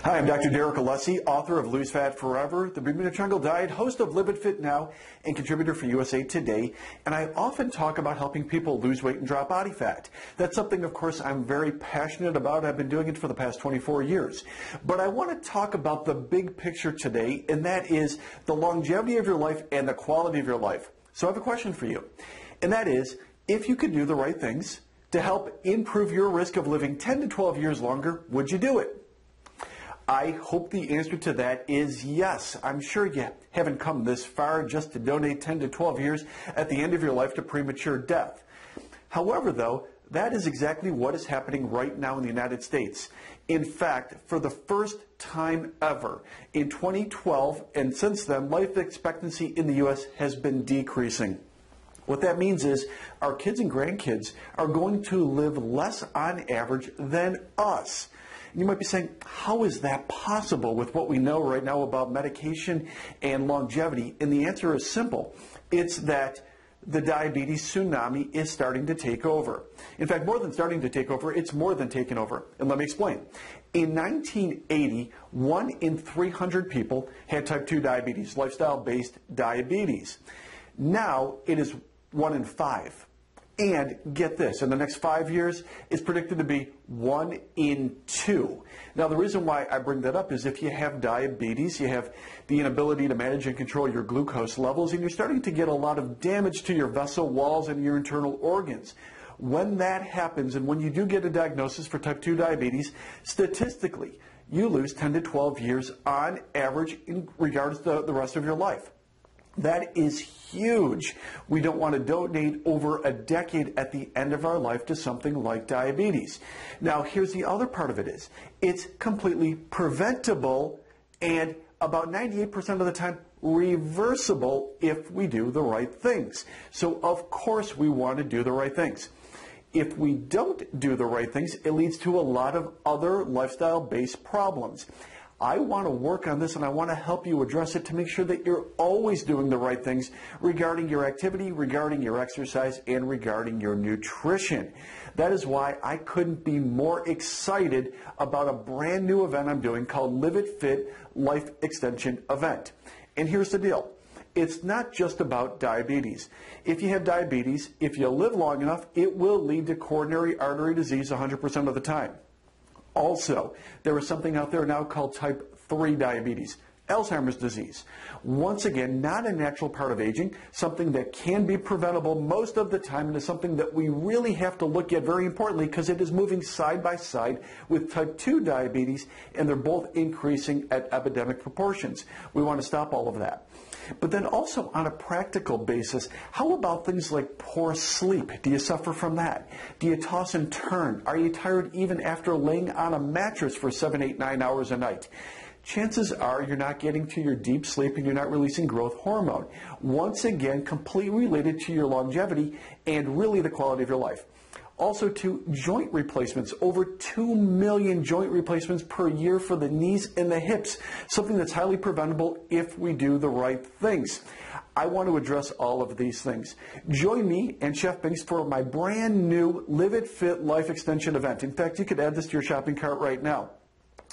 Hi, I'm Dr. Derek Alessi, author of Lose Fat Forever, the Bermuda Triangle Diet, host of Live It Fit Now, and contributor for USA Today. And I often talk about helping people lose weight and drop body fat. That's something, of course, I'm very passionate about. I've been doing it for the past 24 years. But I want to talk about the big picture today, and that is the longevity of your life and the quality of your life. So I have a question for you, and that is, if you could do the right things to help improve your risk of living 10 to 12 years longer, would you do it? I hope the answer to that is yes. I'm sure you haven't come this far just to donate 10 to 12 years at the end of your life to premature death. However, though, that is exactly what is happening right now in the United States. In fact, for the first time ever, in 2012 and since then, life expectancy in the U.S. has been decreasing. What that means is our kids and grandkids are going to live less on average than us. You might be saying, how is that possible with what we know right now about medication and longevity? And the answer is simple. It's that the diabetes tsunami is starting to take over. In fact, more than starting to take over, it's more than taken over. And let me explain. In 1980, 1 in 300 people had type 2 diabetes, lifestyle-based diabetes. Now it is 1 in 5. And get this, in the next 5 years, it's predicted to be 1 in 2. Now, the reason why I bring that up is if you have diabetes, you have the inability to manage and control your glucose levels, and you're starting to get a lot of damage to your vessel walls and your internal organs. When that happens, and when you do get a diagnosis for type 2 diabetes, statistically, you lose 10 to 12 years on average in regards to the rest of your life. That is huge. We don't want to donate over a decade at the end of our life to something like diabetes. Now, here's the other part of it is, it's completely preventable and about 98% of the time reversible if we do the right things. So, of course, we want to do the right things. If we don't do the right things, it leads to a lot of other lifestyle-based problems. I want to work on this and I want to help you address it to make sure that you're always doing the right things regarding your activity, regarding your exercise, and regarding your nutrition. That is why I couldn't be more excited about a brand new event I'm doing called Live It Fit Life Extension Event. And here's the deal. It's not just about diabetes. If you have diabetes, if you live long enough, it will lead to coronary artery disease 100% of the time. Also, there is something out there now called type 3 diabetes, Alzheimer's disease. Once again, not a natural part of aging, something that can be preventable most of the time, and is something that we really have to look at very importantly because it is moving side by side with type 2 diabetes, and they're both increasing at epidemic proportions. We want to stop all of that. But then also on a practical basis, how about things like poor sleep? Do you suffer from that? Do you toss and turn? Are you tired even after laying on a mattress for 7, 8, 9 hours a night? Chances are you're not getting to your deep sleep and you're not releasing growth hormone. Once again, completely related to your longevity and really the quality of your life. Also to joint replacements, over 2 million joint replacements per year for the knees and the hips, something that's highly preventable if we do the right things. I want to address all of these things. Join me and Chef Binks for my brand new Live It Fit Life Extension event. In fact, you could add this to your shopping cart right now.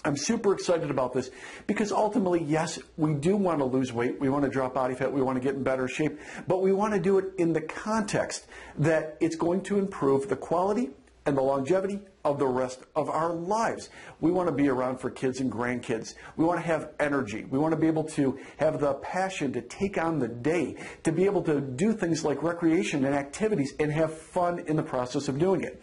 I'm super excited about this because ultimately, yes, we do want to lose weight, we want to drop body fat, we want to get in better shape, but we want to do it in the context that it's going to improve the quality and the longevity of the rest of our lives. We want to be around for kids and grandkids. We want to have energy. We want to be able to have the passion to take on the day, to be able to do things like recreation and activities and have fun in the process of doing it.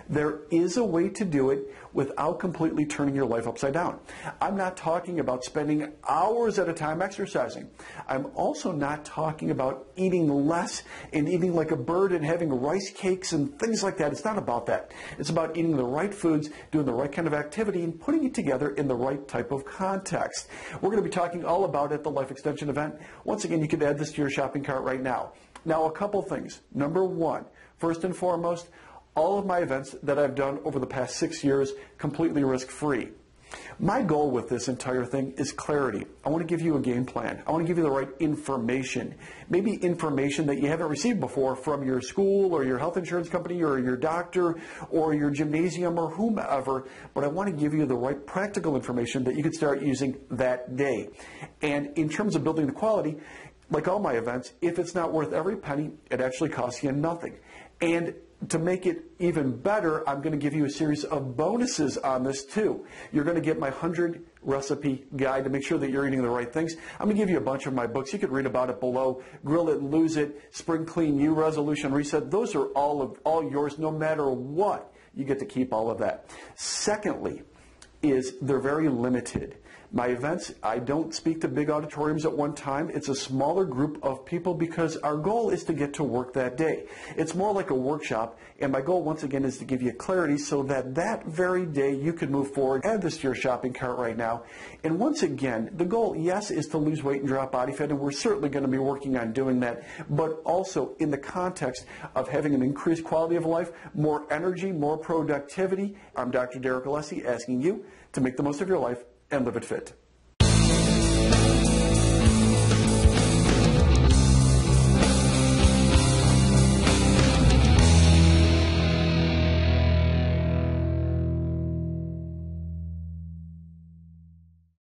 There is a way to do it without completely turning your life upside down. I'm not talking about spending hours at a time exercising. I'm also not talking about eating less and eating like a bird and having rice cakes and things like that. It's not about that. It's about eating the right foods, doing the right kind of activity, and putting it together in the right type of context. We're going to be talking all about it at the Life Extension event. Once again, you can add this to your shopping cart right now. Now, a couple things. Number one, first and foremost, all of my events that I've done over the past 6 years, completely risk-free. My goal with this entire thing is clarity. I want to give you a game plan. I want to give you the right information. Maybe information that you haven't received before from your school or your health insurance company or your doctor or your gymnasium or whomever, but I want to give you the right practical information that you can start using that day. And in terms of building the quality, like all my events, if it's not worth every penny, it actually costs you nothing. And to make it even better, I'm going to give you a series of bonuses on this too. You're going to get my 100 recipe guide to make sure that you're eating the right things. I'm going to give you a bunch of my books. You could read about it below. Grill It and Lose It, Spring Clean You, Resolution Reset. Those are all yours no matter what. You get to keep all of that. Secondly, is they're very limited. My events, I don't speak to big auditoriums at one time. It's a smaller group of people because our goal is to get to work that day. It's more like a workshop, and my goal, once again, is to give you clarity so that that very day you can move forward. Add this to your shopping cart right now. And once again, the goal, yes, is to lose weight and drop body fat, and we're certainly going to be working on doing that, but also in the context of having an increased quality of life, more energy, more productivity. I'm Dr. Derek Alessi asking you to make the most of your life and live it fit.